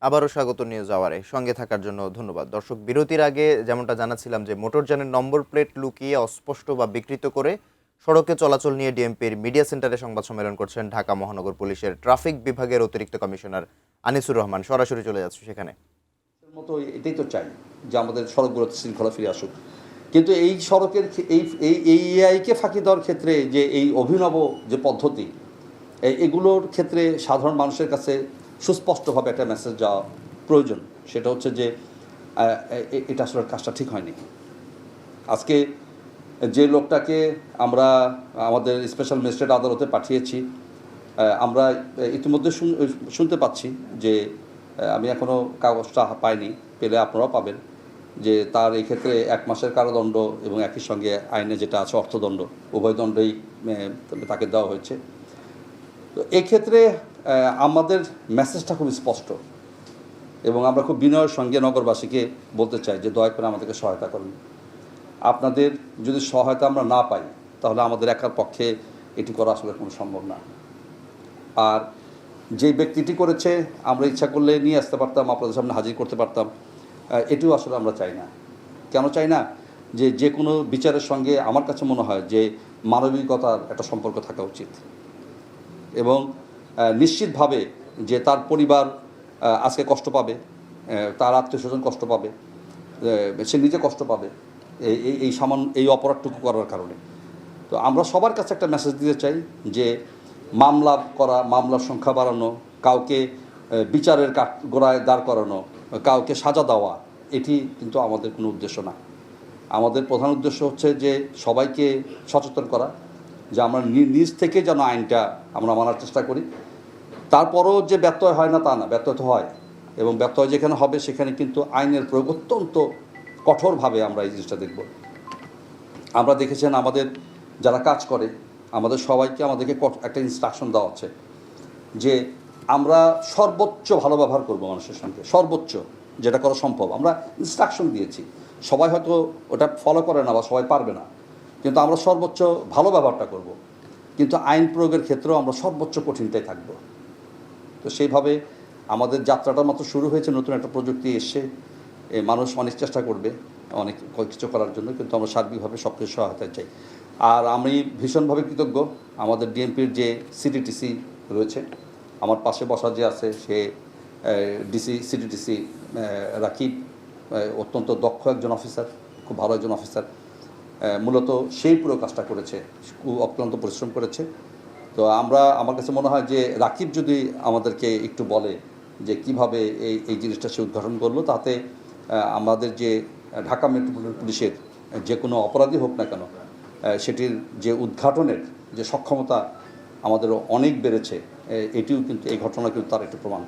আবারও স্বাগত নিউজ আওয়ারে সঙ্গে থাকার জন্য ধন্যবাদ। দর্শক, বিরতির আগে যেমনটা জানাচ্ছিলাম যে মোটরযানের নম্বর প্লেট লুকিয়ে অস্পষ্ট বা বিকৃত করে সড়কে চলাচল নিয়ে ডিএমপির মিডিয়া সেন্টারে সংবাদ সম্মেলন করছেন ঢাকা মহানগর পুলিশের ট্রাফিক বিভাগের অতিরিক্ত কমিশনার আনিসুর রহমান। সরাসরি চলে যাচ্ছে সেখানে। মতো এটাই তো চাই যে আমাদের সড়কগুলোতে শৃঙ্খলা ফিরে আসুক, কিন্তু এই সড়কের এই এআইকে ফাঁকি দেওয়ার ক্ষেত্রে যে এই অভিনব যে পদ্ধতি, এগুলোর ক্ষেত্রে সাধারণ মানুষের কাছে সুস্পষ্টভাবে একটা মেসেজ যাওয়া প্রয়োজন। সেটা হচ্ছে যে এটা আসলে কাজটা ঠিক হয়নি। আজকে যে লোকটাকে আমরা আমাদের স্পেশাল ম্যাজিস্ট্রেট আদালতে পাঠিয়েছি, আমরা ইতিমধ্যে শুনতে পাচ্ছি যে আমি এখনও কাগজটা পাইনি, পেলে আপনারাও পাবেন, যে তার এই ক্ষেত্রে 1 মাসের কারাদণ্ড এবং একই সঙ্গে আইনে যেটা আছে অর্থদণ্ড, উভয় দণ্ডই তাকে দেওয়া হয়েছে। তো এক্ষেত্রে আমাদের মেসেজটা খুব স্পষ্ট এবং আমরা খুব বিনয়ের সঙ্গে নগরবাসীকে বলতে চাই যে দয়া করে আমাদেরকে সহায়তা করুন। আপনাদের যদি সহায়তা আমরা না পাই তাহলে আমাদের একার পক্ষে এটি করা আসলে কোনো সম্ভব না। আর যে ব্যক্তিটি করেছে আমরা ইচ্ছা করলে নিয়ে আসতে পারতাম, আপনাদের সামনে হাজির করতে পারতাম, এটিও আসলে আমরা চাই না। কেন চাই না? যে কোনো বিচারের সঙ্গে আমার কাছে মনে হয় যে মানবিকতার একটা সম্পর্ক থাকা উচিত এবং নিশ্চিতভাবে যে তার পরিবার আজকে কষ্ট পাবে, তার আত্মীয়স্বজন কষ্ট পাবে, সে নিজে কষ্ট পাবে এই অপরাধটুকু করার কারণে। তো আমরা সবার কাছে একটা মেসেজ দিতে চাই যে মামলা করা, মামলার সংখ্যা বাড়ানো, কাউকে বিচারের গোড়ায় দাঁড় করানো, কাউকে সাজা দেওয়া, এটি কিন্তু আমাদের কোনো উদ্দেশ্য না। আমাদের প্রধান উদ্দেশ্য হচ্ছে যে সবাইকে সচেতন করা, যে আমরা নিজ থেকে যেন আইনটা আমরা মানার চেষ্টা করি। তারপরও যে ব্যত্যয় হয় না তা না, ব্যত্যয় তো হয়, এবং ব্যত্যয় যেখানে হবে সেখানে কিন্তু আইনের প্রয়োগ অত্যন্ত কঠোরভাবে আমরা এই জিনিসটা দেখব। আমরা দেখেছেন আমাদের যারা কাজ করে আমাদের সবাইকে আমাদেরকে একটা ইনস্ট্রাকশন দেওয়া হচ্ছে যে আমরা সর্বোচ্চ ভালো ব্যবহার করব মানুষের সঙ্গে, সর্বোচ্চ যেটা করা সম্ভব আমরা ইনস্ট্রাকশন দিয়েছি। সবাই হয়তো ওটা ফলো করে না বা সবাই পারবে না, কিন্তু আমরা সর্বোচ্চ ভালো ব্যবহারটা করব, কিন্তু আইন প্রয়োগের ক্ষেত্রেও আমরা সর্বোচ্চ কঠিনটাই থাকব। তো সেইভাবে আমাদের যাত্রাটা মাত্র শুরু হয়েছে, নতুন একটা প্রযুক্তি এসছে, মানুষ অনেক চেষ্টা করবে অনেক কিছু করার জন্য, কিন্তু আমরা সার্বিকভাবে সব কিছু সহায়তা চাই। আর আমি ভীষণভাবে কৃতজ্ঞ আমাদের ডিএমপির যে সিটিটিসি রয়েছে, আমার পাশে বসা যে আছে সে সিটিটিসি রাকিব, অত্যন্ত দক্ষ একজন অফিসার, খুব ভালো একজন অফিসার। মূলত সেই পুরো কাজটা করেছে, খুব অক্লান্ত পরিশ্রম করেছে। তো আমার কাছে মনে হয় যে রাকিব যদি আমাদেরকে একটু বলে যে কিভাবে এই জিনিসটা সে উদ্ঘাটন করলো, তাতে আমাদের যে ঢাকা মেট্রোপলিটন পুলিশের যে কোনো অপরাধী হোক না কেন, সেটির যে উদ্ঘাটনের যে সক্ষমতা আমাদের অনেক বেড়েছে, এটিও কিন্তু এই ঘটনা কিন্তু তার একটু প্রমাণ।